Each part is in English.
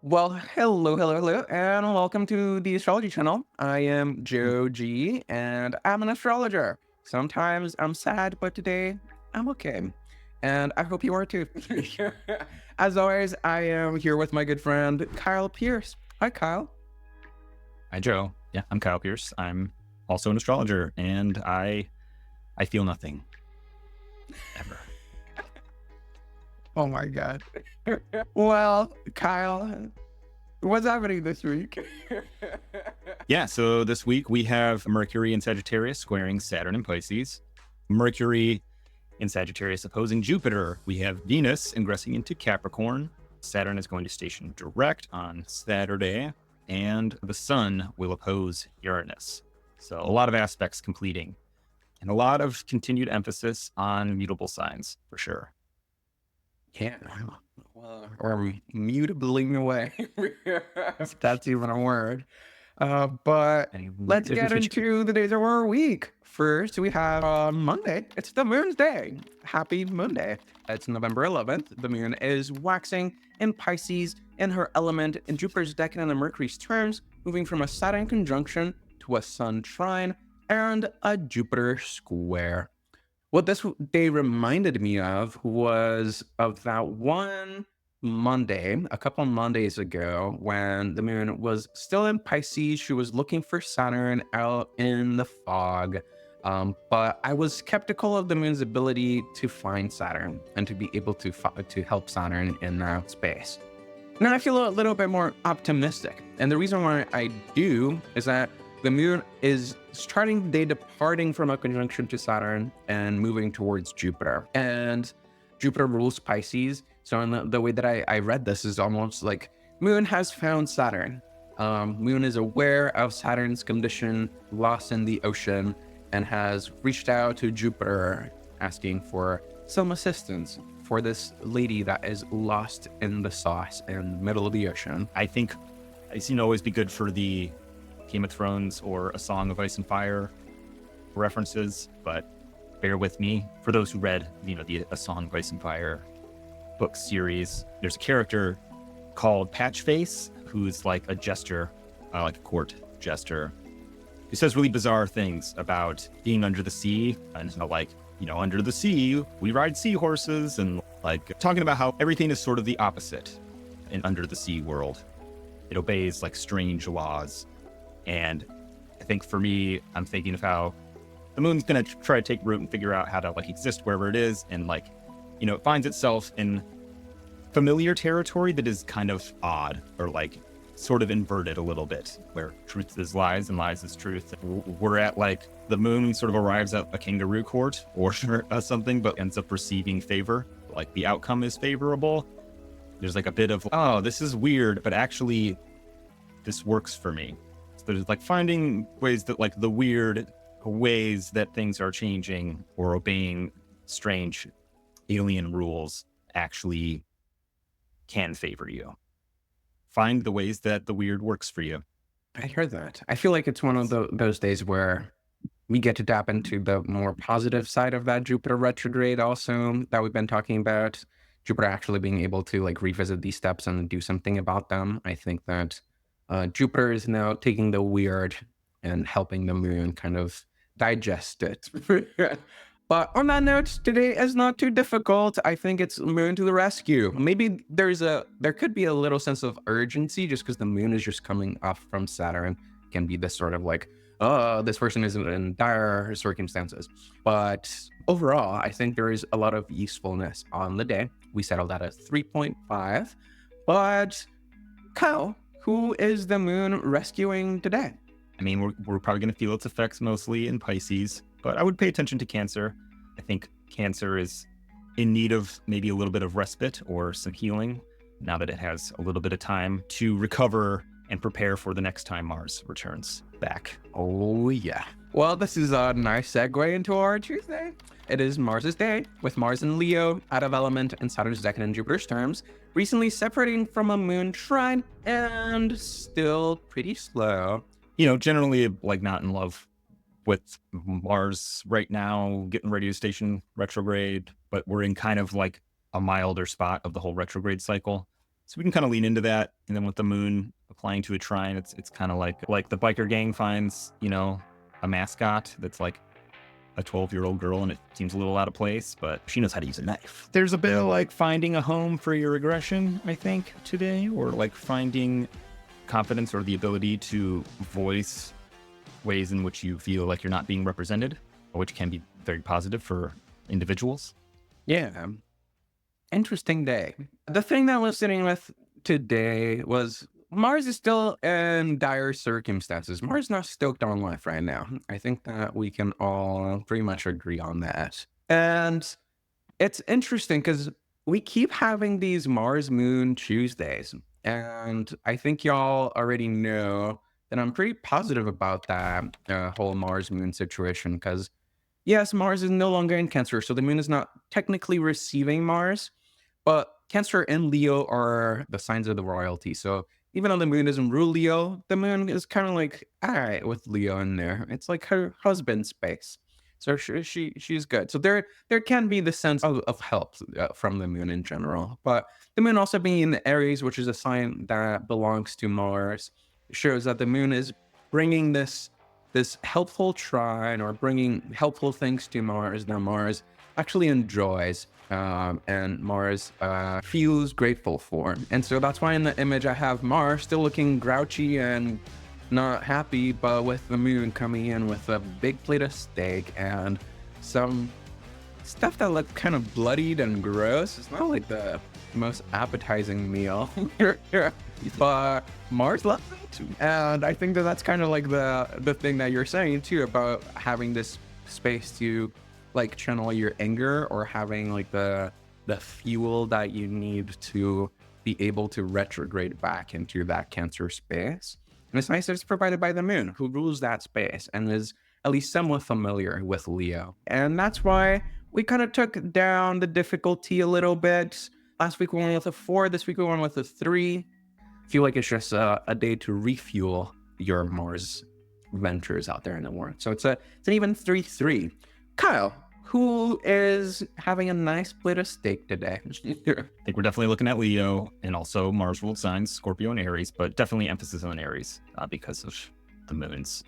Well, hello, and welcome to the Astrology channel. I am Mm. Joe G, and I'm an astrologer. Sometimes I'm sad, but today I'm okay. And I hope you are too. As always, I am here with my good friend, Kyle Pierce. Hi, Kyle. Hi, Joe. Yeah, I'm Kyle Pierce. I'm also an astrologer, and I feel nothing ever. Oh my God. Well, Kyle, what's happening this week? Yeah, so this week we have Mercury in Sagittarius squaring Saturn in Pisces. Mercury in Sagittarius opposing Jupiter. We have Venus ingressing into Capricorn. Saturn is going to station direct on Saturday, and the Sun will oppose Uranus. So a lot of aspects completing, and a lot of continued emphasis on mutable signs for sure. Yeah. Well, or mutably away. If that's even a word. But let's get into the days of our week. First, we have Monday. It's the moon's day. Happy Monday. It's November 11th. The moon is waxing in Pisces in her element in Jupiter's decan and Mercury's terms, moving from a Saturn conjunction to a Sun trine and a Jupiter square. What this day reminded me of was of that one Monday, a couple Mondays ago, when the moon was still in Pisces. She was looking for Saturn out in the fog. But I was skeptical of the moon's ability to find Saturn and to be able to help Saturn in that space. Now I feel a little bit more optimistic. And the reason why I do is that the moon is starting the day departing from a conjunction to Saturn and moving towards Jupiter. And Jupiter rules Pisces. So in the way that I read this is almost like moon has found Saturn. Moon is aware of Saturn's condition lost in the ocean and has reached out to Jupiter asking for some assistance for this lady that is lost in the sauce in the middle of the ocean. I think I seem to always be good for the Game of Thrones or A Song of Ice and Fire references, but bear with me. For those who read, the A Song of Ice and Fire book series, there's a character called Patchface who's like a jester, like a court jester, who says really bizarre things about being under the sea and under the sea, we ride seahorses, and like talking about how everything is sort of the opposite in under the sea world. It obeys like strange laws. And I think for me, I'm thinking of how the moon's going to try to take root and figure out how to like exist wherever it is. And it finds itself in familiar territory that is kind of odd or like sort of inverted a little bit, where truth is lies and lies is truth. We're at like the moon sort of arrives at a kangaroo court or something, but ends up receiving favor. Like the outcome is favorable. There's like a bit of, oh, this is weird, but actually this works for me. So there's like finding ways that like the weird ways that things are changing or obeying strange alien rules actually can favor you. Find the ways that the weird works for you. I hear that. I feel like it's one of those days where we get to tap into the more positive side of that Jupiter retrograde also that we've been talking about. Jupiter actually being able to like revisit these steps and do something about them. I think that Jupiter is now taking the weird and helping the moon kind of digest it. But on that note, today is not too difficult. I think it's moon to the rescue. Maybe there could be a little sense of urgency just because the moon is just coming off from Saturn. Can be this sort of like, oh, this person is in dire circumstances. But overall, I think there is a lot of usefulness on the day. We settled at a 3.5. But Kyle, who is the moon rescuing today? I mean, we're probably going to feel its effects mostly in Pisces, but I would pay attention to Cancer. I think Cancer is in need of maybe a little bit of respite or some healing now that it has a little bit of time to recover and prepare for the next time Mars returns back. Oh, yeah. Well, this is a nice segue into our Tuesday. It is Mars's day, with Mars in Leo, out of element, and Saturn's decan in Jupiter's terms, recently separating from a moon trine and still pretty slow. Generally like not in love with Mars right now, getting ready to station retrograde, but we're in kind of like a milder spot of the whole retrograde cycle. So we can kind of lean into that. And then with the moon applying to a trine, it's kind of like the biker gang finds, a mascot that's like a 12-year-old girl, and it seems a little out of place, but she knows how to use a knife. There's a bit of like finding a home for your aggression, I think, today, or like finding confidence or the ability to voice ways in which you feel like you're not being represented, which can be very positive for individuals. Yeah. Interesting day. The thing that I was sitting with today was Mars is still in dire circumstances. Mars is not stoked on life right now. I think that we can all pretty much agree on that. And it's interesting because we keep having these Mars Moon Tuesdays. And I think y'all already know that I'm pretty positive about that whole Mars Moon situation because yes, Mars is no longer in Cancer, so the moon is not technically receiving Mars, but Cancer and Leo are the signs of the royalty. So even though the moon doesn't rule Leo, the moon is kind of like all right with Leo in there. It's like her husband space. So she's good. So there can be the sense of help from the moon in general, but the moon also being in Aries, which is a sign that belongs to Mars, shows that the moon is bringing this helpful trine or bringing helpful things to Mars that Mars actually enjoys and Mars feels grateful for. And so that's why in the image I have Mars still looking grouchy and not happy, but with the moon coming in with a big plate of steak and some stuff that looked kind of bloodied and gross. It's not like the most appetizing meal. But Mars loves it. And I think that that's kind of like the thing that you're saying too about having this space to like channel your anger or having like the fuel that you need to be able to retrograde back into that Cancer space. And it's nice that it's provided by the moon, who rules that space and is at least somewhat familiar with Leo. And that's why we kind of took down the difficulty a little bit. Last week we went with a 4, this week we went with a 3. I feel like it's just a day to refuel your Mars ventures out there in the world. So it's an even 3-3. Kyle, who is having a nice plate of steak today? I think we're definitely looking at Leo and also Mars ruled signs, Scorpio and Aries, but definitely emphasis on Aries because of the moon's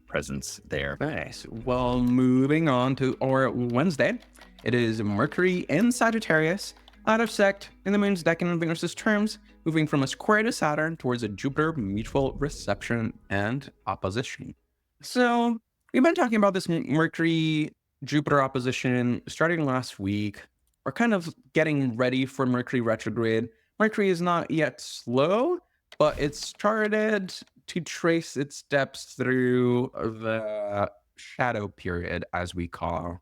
presence there. Nice. Well, moving on to our Wednesday, it is Mercury in Sagittarius, out of sect in the moon's decan and Venus's terms, moving from a square to Saturn towards a Jupiter mutual reception and opposition. So we've been talking about this Mercury Jupiter opposition starting last week. We're kind of getting ready for Mercury retrograde. Mercury is not yet slow, but it's started to trace its steps through the shadow period, as we call.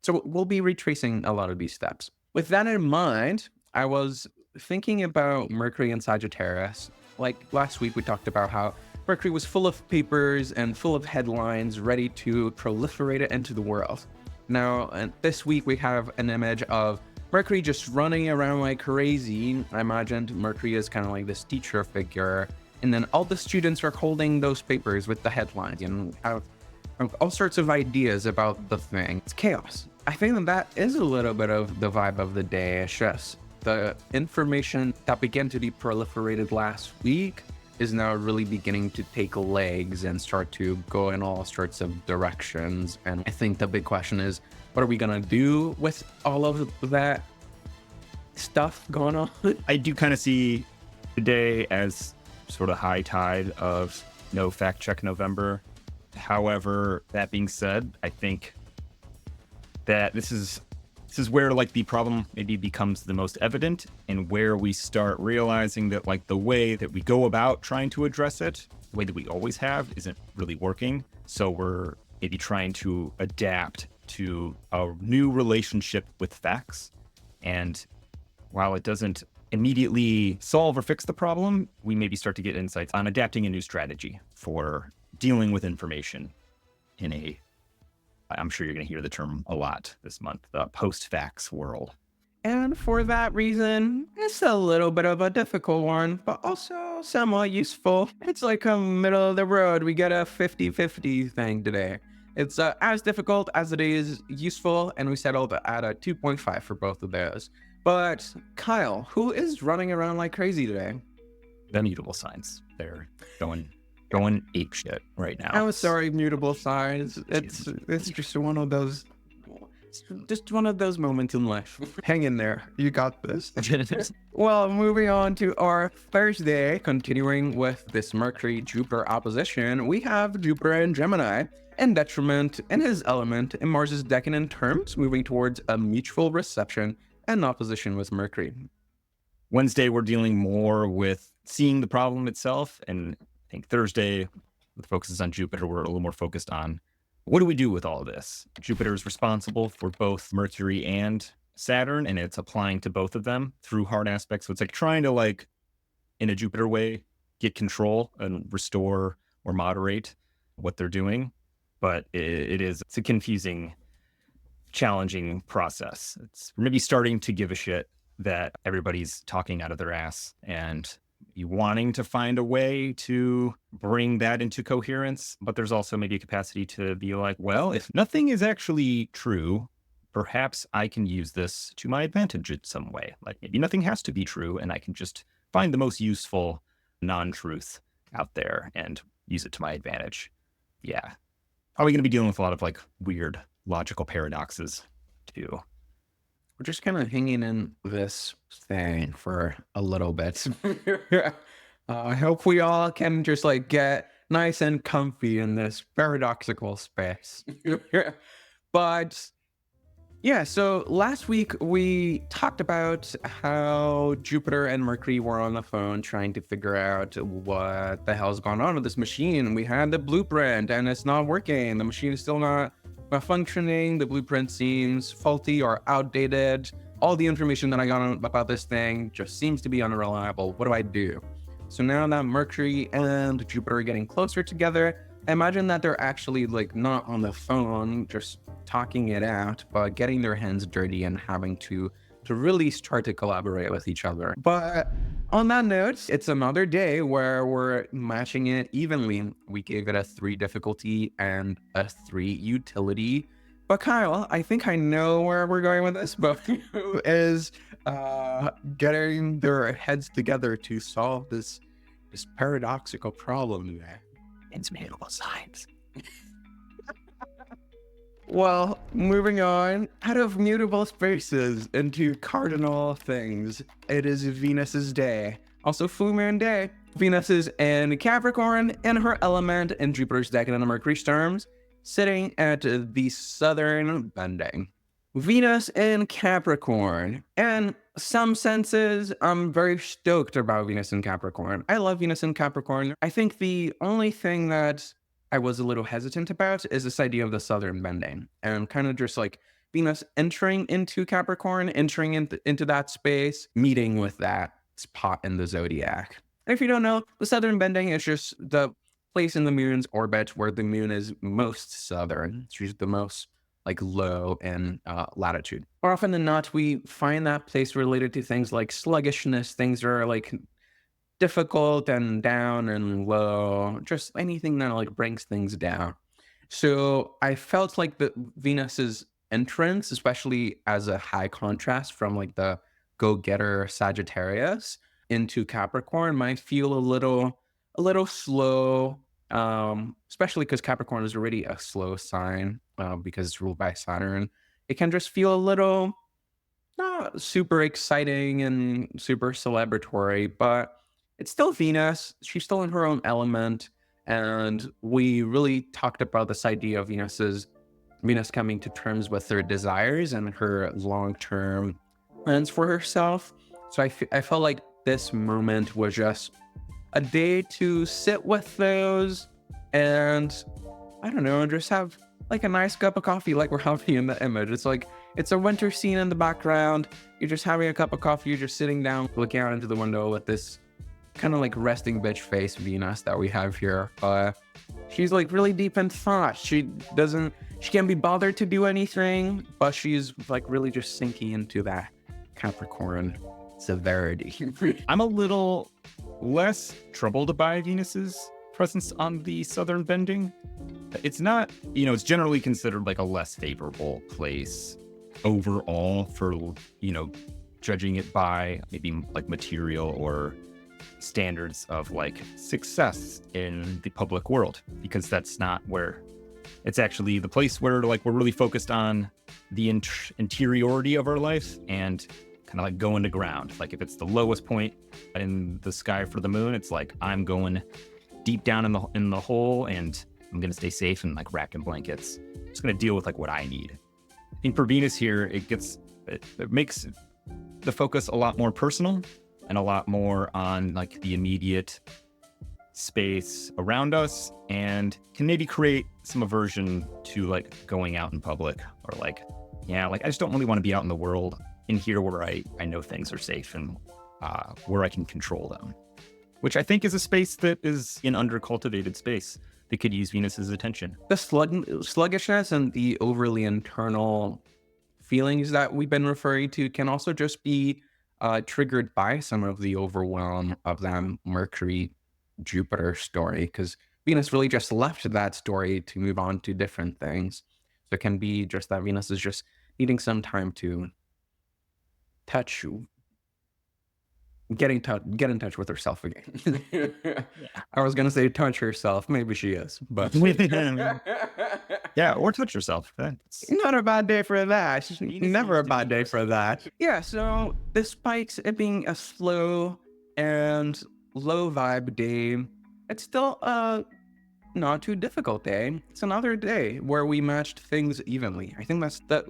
So we'll be retracing a lot of these steps. With that in mind, I was thinking about Mercury and Sagittarius. Like last week, we talked about how Mercury was full of papers and full of headlines ready to proliferate it into the world. Now, this week we have an image of Mercury just running around like crazy. I imagined Mercury is kind of like this teacher figure. And then all the students are holding those papers with the headlines and have all sorts of ideas about the thing. It's chaos. I think that is a little bit of the vibe of the day. It's just the information that began to be proliferated last week is now really beginning to take legs and start to go in all sorts of directions. And I think the big question is, what are we going to do with all of that stuff going on? I do kind of see today as sort of high tide of no fact check November. However, that being said, I think that this is where like the problem maybe becomes the most evident and where we start realizing that like the way that we go about trying to address it, the way that we always have, isn't really working. So we're maybe trying to adapt to a new relationship with facts. And while it doesn't immediately solve or fix the problem, we maybe start to get insights on adapting a new strategy for dealing with information in a, I'm sure you're going to hear the term a lot this month, the post-facts world. And for that reason, it's a little bit of a difficult one, but also somewhat useful. It's like a middle of the road. We get a 50-50 thing today. It's as difficult as it is useful, and we settled at a 2.5 for both of those. But Kyle, who is running around like crazy today? The mutable signs. They're going ape shit right now. I'm sorry, mutable signs. It's just one of those. It's just one of those moments in life. Hang in there. You got this. Well, moving on to our Thursday, continuing with this Mercury-Jupiter opposition, we have Jupiter in Gemini in detriment in his element in Mars's decadent terms, moving towards a mutual reception and opposition with Mercury. Wednesday, we're dealing more with seeing the problem itself. And I think Thursday, the focus is on Jupiter. We're a little more focused on what do we do with all of this? Jupiter is responsible for both Mercury and Saturn, and it's applying to both of them through hard aspects. So it's like trying to, like, in a Jupiter way, get control and restore or moderate what they're doing. But it's a confusing, challenging process. It's maybe starting to give a shit that everybody's talking out of their ass and you wanting to find a way to bring that into coherence. But there's also maybe a capacity to be like, well, if nothing is actually true, perhaps I can use this to my advantage in some way. Like maybe nothing has to be true and I can just find the most useful non-truth out there and use it to my advantage. Yeah. Probably going to be dealing with a lot of like weird logical paradoxes too. We're just kind of hanging in this thing for a little bit. I hope we all can just like get nice and comfy in this paradoxical space. But yeah, so last week we talked about how Jupiter and Mercury were on the phone trying to figure out what the hell's going on with this machine. We had the blueprint and it's not working. The machine is still not functioning. The blueprint seems faulty or outdated. All the information that I got about this thing just seems to be unreliable. What do I do? So now that Mercury and Jupiter are getting closer together, I imagine that they're actually like not on the phone, just talking it out, but getting their hands dirty and having to really start to collaborate with each other. But on that note, it's another day where we're matching it evenly. We gave it a 3 difficulty and a 3 utility. But Kyle, I think I know where we're going with this, but who is getting their heads together to solve this paradoxical problem there? It's mutable signs. Well, moving on, out of mutable spaces into cardinal things, it is Venus's day. Also full moon day. Venus is in Capricorn in her element in Jupiter's decadent and Mercury's terms, sitting at the southern bending. Venus in Capricorn. In some senses, I'm very stoked about Venus in Capricorn. I love Venus in Capricorn. I think the only thing that I was a little hesitant about is this idea of the southern bending and kind of just like Venus entering into Capricorn, entering into that space, meeting with that spot in the zodiac. And if you don't know, the southern bending is just the place in the moon's orbit where the moon is most southern. She's the most like low in latitude. More often than not, we find that place related to things like sluggishness, things that are like difficult and down and low, just anything that like brings things down. So I felt like the Venus's entrance, especially as a high contrast from like the go-getter Sagittarius into Capricorn, might feel a little slow, especially because Capricorn is already a slow sign because it's ruled by Saturn. It can just feel a little not super exciting and super celebratory, but it's still Venus. She's still in her own element. And we really talked about this idea of Venus coming to terms with her desires and her long-term plans for herself. So I felt like this moment was just a day to sit with those and, I don't know, just have like a nice cup of coffee like we're having in the image. It's like, it's a winter scene in the background. You're just having a cup of coffee. You're just sitting down, looking out into the window with this kind of like resting bitch face Venus that we have here. She's like really deep in thought. She can't be bothered to do anything, but she's like really just sinking into that Capricorn severity. I'm a little less troubled by Venus's presence on the southern bending. It's not, it's generally considered like a less favorable place overall for, judging it by maybe like material or standards of like success in the public world, because that's not where it's actually the place where like we're really focused on the interiority of our life and kind of like going to ground. Like if it's the lowest point in the sky for the moon, it's like I'm going deep down in the hole, and I'm gonna stay safe and like wrapped in blankets. I'm just gonna deal with like what I need. I think for Venus here, it makes the focus a lot more personal and a lot more on like the immediate space around us, and can maybe create some aversion to like going out in public, or like, yeah, like I just don't really want to be out in the world in here where I know things are safe and where I can control them, which I think is a space that is an undercultivated space that could use Venus's attention. The sluggishness and the overly internal feelings that we've been referring to can also just be triggered by some of the overwhelm of that Mercury Jupiter story, because Venus really just left that story to move on to different things. So it can be just that Venus is just needing some time to get in touch with herself again. I was gonna say touch herself. Maybe she is, but Yeah, or touch yourself. That's not a bad day for that. It's Venus never a seems to bad be day for that. Yeah, so despite it being a slow and low vibe day, it's still a not too difficult day. It's another day where we matched things evenly. I think that's the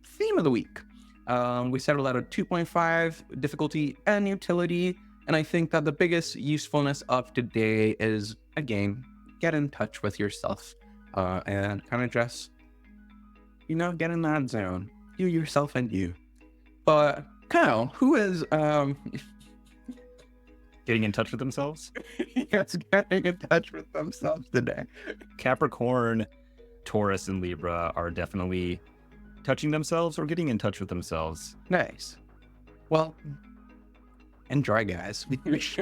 theme of the week. We settled out at 2.5 difficulty and utility, and I think that the biggest usefulness of today is, again, get in touch with yourself and kind of just, get in that zone. You, yourself, and you. But Kyle, who is getting in touch with themselves. yes, getting in touch with themselves today. Capricorn, Taurus, and Libra are definitely touching themselves or getting in touch with themselves. Nice. Well, enjoy, guys.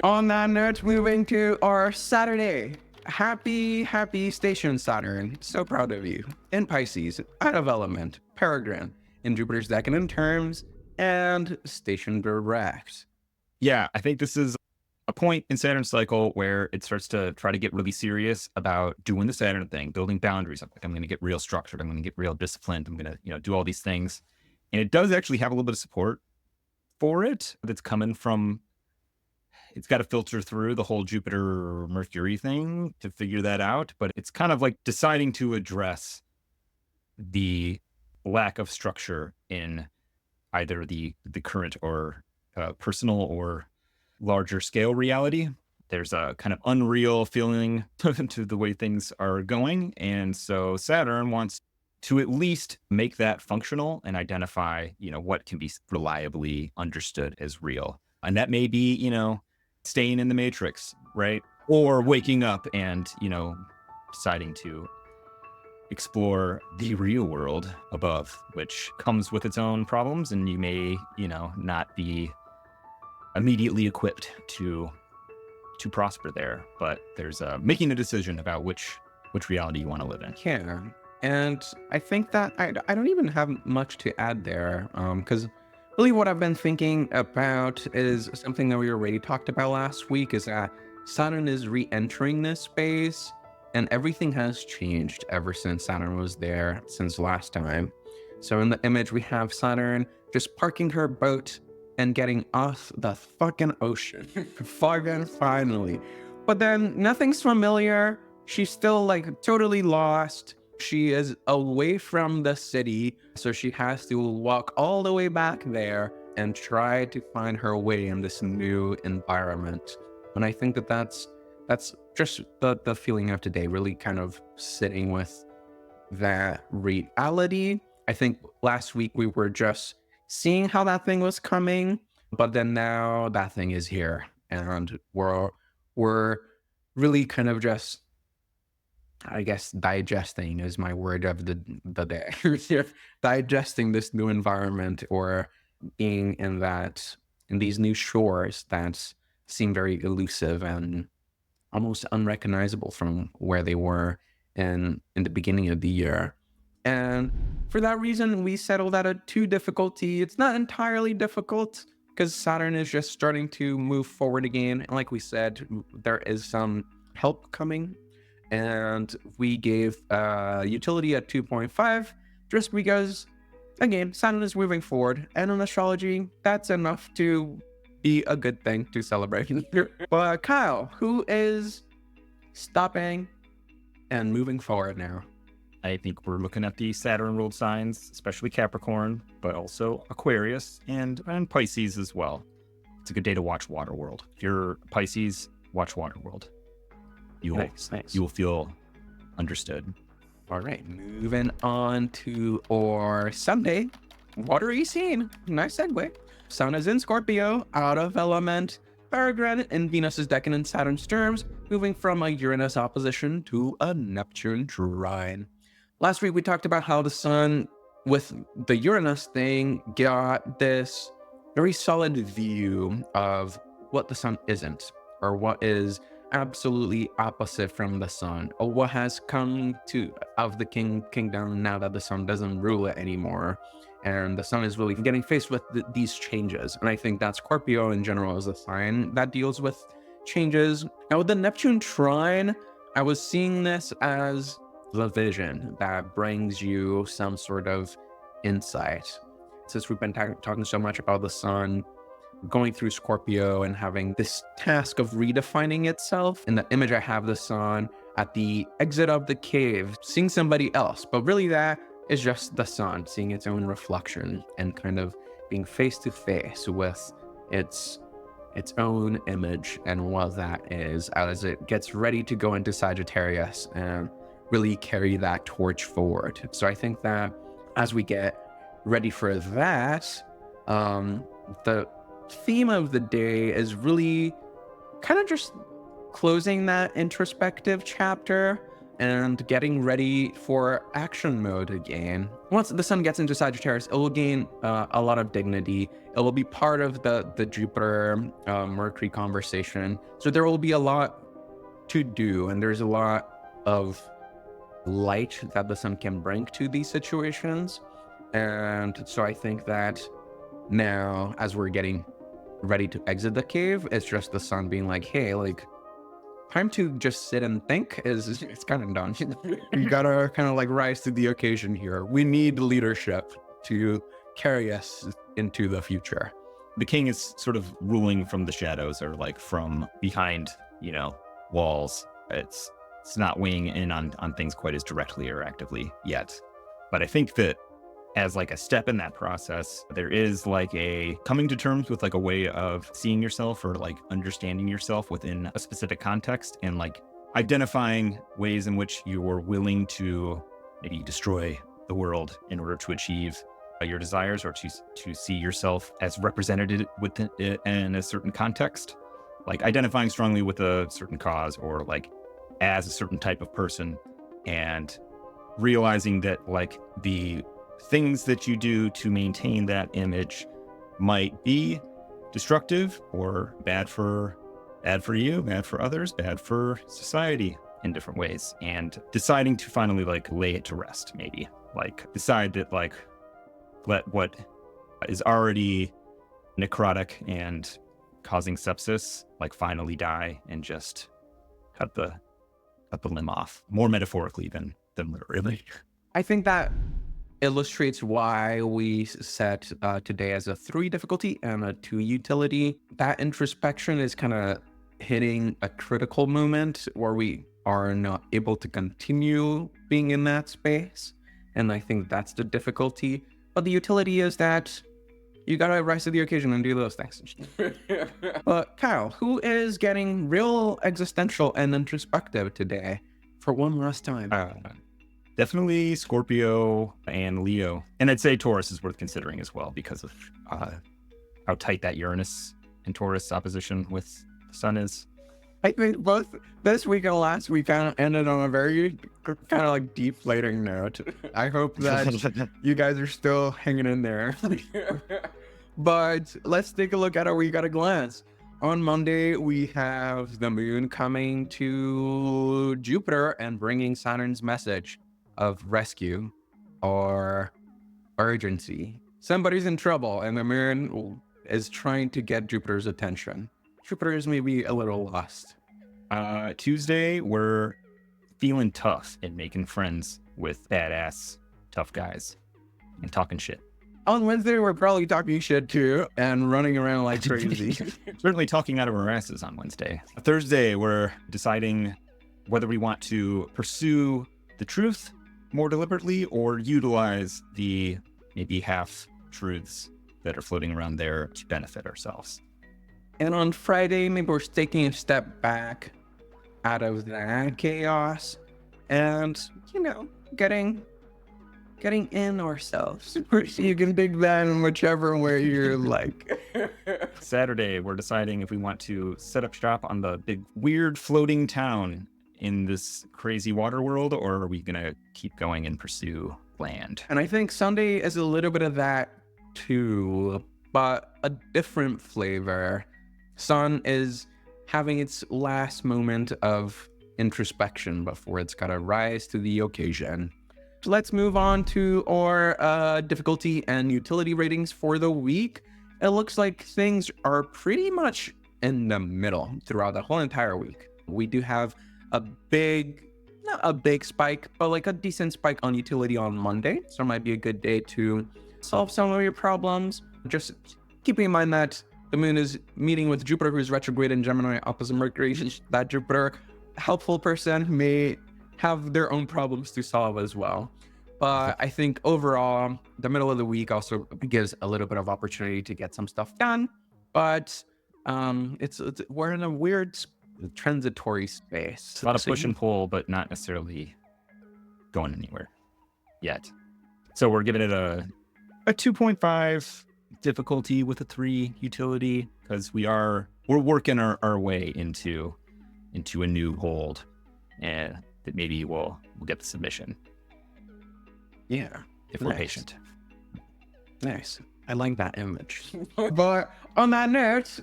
On that note, moving to our Saturday. Happy station Saturn. So proud of you. In Pisces, out of element, Peregrine, in Jupiter's decadent terms, and station direct. Yeah, I think this is a point in Saturn's cycle where it starts to try to get really serious about doing the Saturn thing, building boundaries. I'm like, I'm going to get real structured. I'm going to get real disciplined. I'm going to, do all these things. And it does actually have a little bit of support for it that's coming from, it's got to filter through the whole Jupiter Mercury thing to figure that out. But it's kind of like deciding to address the lack of structure in either the current or personal or larger scale reality. There's a kind of unreal feeling to the way things are going. And so Saturn wants to at least make that functional and identify, what can be reliably understood as real. And that may be, staying in the matrix, right? Or waking up and, deciding to explore the real world above, which comes with its own problems. And you may, not be immediately equipped to prosper there, but there's making a decision about which reality you want to live in. Yeah, and I think that I don't even have much to add there, because really what I've been thinking about is something that we already talked about last week, is that Saturn is re-entering this space, and everything has changed ever since Saturn was there since last time. So in the image, we have Saturn just parking her boat and getting off the fucking ocean. Fucking finally. But then nothing's familiar. She's still like totally lost. She is away from the city, so she has to walk all the way back there and try to find her way in this new environment. And I think that that's just the feeling of today, really kind of sitting with that reality. I think last week we were just seeing how that thing was coming, but then now that thing is here, and we're really kind of just, I guess, digesting is my word of the day. Digesting this new environment, or being in these new shores that seem very elusive and almost unrecognizable from where they were in the beginning of the year. And for that reason, we settled at a 2 difficulty. It's not entirely difficult because Saturn is just starting to move forward again. And like we said, there is some help coming. And we gave utility at 2.5 just because, again, Saturn is moving forward. And in astrology, that's enough to be a good thing to celebrate. But Kyle, who is stopping and moving forward now? I think we're looking at the Saturn ruled signs, especially Capricorn, but also Aquarius and Pisces as well. It's a good day to watch Waterworld. If you're Pisces, watch Waterworld. You will feel understood. All right, moving on to our Sunday watery scene. Nice segue. Sun is in Scorpio, out of element, Peregrine in Venus's decan and Saturn's terms, moving from a Uranus opposition to a Neptune trine. Last week we talked about how the Sun, with the Uranus thing, got this very solid view of what the Sun isn't, or what is absolutely opposite from the Sun, or what has come to of the kingdom now that the Sun doesn't rule it anymore. And the Sun is really getting faced with these changes. And I think that Scorpio in general is a sign that deals with changes. Now with the Neptune trine, I was seeing this as the vision that brings you some sort of insight. Since we've been talking so much about the Sun going through Scorpio and having this task of redefining itself, in the image I have the Sun at the exit of the cave, seeing somebody else, but really that is just the Sun seeing its own reflection and kind of being face to face with its own image and what that is as it gets ready to go into Sagittarius and really carry that torch forward. So I think that as we get ready for that, the theme of the day is really kind of just closing that introspective chapter and getting ready for action mode again. Once the Sun gets into Sagittarius, it will gain a lot of dignity. It will be part of the Jupiter Mercury conversation. So there will be a lot to do, and there's a lot of light that the Sun can bring to these situations. And so I think that now, as we're getting ready to exit the cave, it's just the Sun being like, hey, like, time to just sit and think it's kind of done. You gotta kind of like rise to the occasion here. We need leadership to carry us into the future. The king is sort of ruling from the shadows, or like from behind, walls. It's not weighing in on things quite as directly or actively yet. But I think that as like a step in that process, there is like a coming to terms with like a way of seeing yourself or like understanding yourself within a specific context, and like identifying ways in which you're willing to maybe destroy the world in order to achieve your desires, or to see yourself as represented within in a certain context, like identifying strongly with a certain cause or like as a certain type of person, and realizing that like the things that you do to maintain that image might be destructive or bad for you, bad for others, bad for society in different ways, and deciding to finally like lay it to rest, maybe like decide that like let what is already necrotic and causing sepsis like finally die, and just cut the limb off, more metaphorically than literally. I think that illustrates why we set today as a 3 difficulty and a 2 utility. That introspection is kind of hitting a critical moment where we are not able to continue being in that space. And I think that's the difficulty. But the utility is that you gotta rise to the occasion and do those things. But Kyle, who is getting real existential and introspective today for one last time? Definitely Scorpio and Leo. And I'd say Taurus is worth considering as well because of how tight that Uranus and Taurus opposition with the Sun is. I think both this week and last week kind of ended on a very kind of like deflating note. I hope that you guys are still hanging in there. But let's take a look at our week at a glance. On Monday, we have the moon coming to Jupiter and bringing Saturn's message of rescue. or urgency. Somebody's in trouble and the moon is trying to get Jupiter's attention. Jupiter is maybe a little lost. Tuesday, we're feeling tough and making friends with badass tough guys and talking shit. On Wednesday, we're probably talking shit too and running around like crazy. Certainly talking out of our asses on Wednesday. Thursday, we're deciding whether we want to pursue the truth more deliberately or utilize the maybe half truths that are floating around there to benefit ourselves. And on Friday, maybe we're taking a step back out of that chaos and, getting in ourselves. You can dig that in whichever way you're like. Saturday, we're deciding if we want to set up shop on the big weird floating town in this crazy water world, or are we going to keep going and pursue land? And I think Sunday is a little bit of that too, but a different flavor. Sun is having its last moment of introspection before it's got to rise to the occasion. Let's move on to our difficulty and utility ratings for the week. It looks like things are pretty much in the middle throughout the whole entire week. We do have not a big spike, but like a decent spike on utility on Monday. So it might be a good day to solve some of your problems. Just keeping in mind that the moon is meeting with Jupiter, who's retrograde in Gemini opposite Mercury. That Jupiter, helpful person, may have their own problems to solve as well. But I think overall, the middle of the week also gives a little bit of opportunity to get some stuff done. But we're in a weird transitory space. A lot of push and pull, but not necessarily going anywhere yet. So we're giving it a 2.5 difficulty with a 3 utility, because we're working our way into a new hold, and that maybe we'll get the submission. Yeah, if we're patient. Nice. I like that image. But on that note,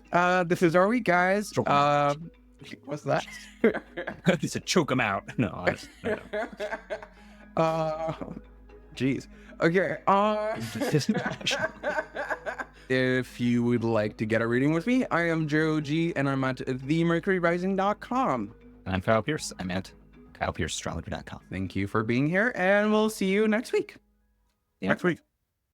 this is our week, guys. What's that? He said, choke him out. No. Jeez. Okay. If you would like to get a reading with me, I am Joe G, and I'm at themercuryrising.com. I'm Kyle Pierce. I'm at KylePierceAstrologer.com. Thank you for being here, and we'll see you next week. Next week.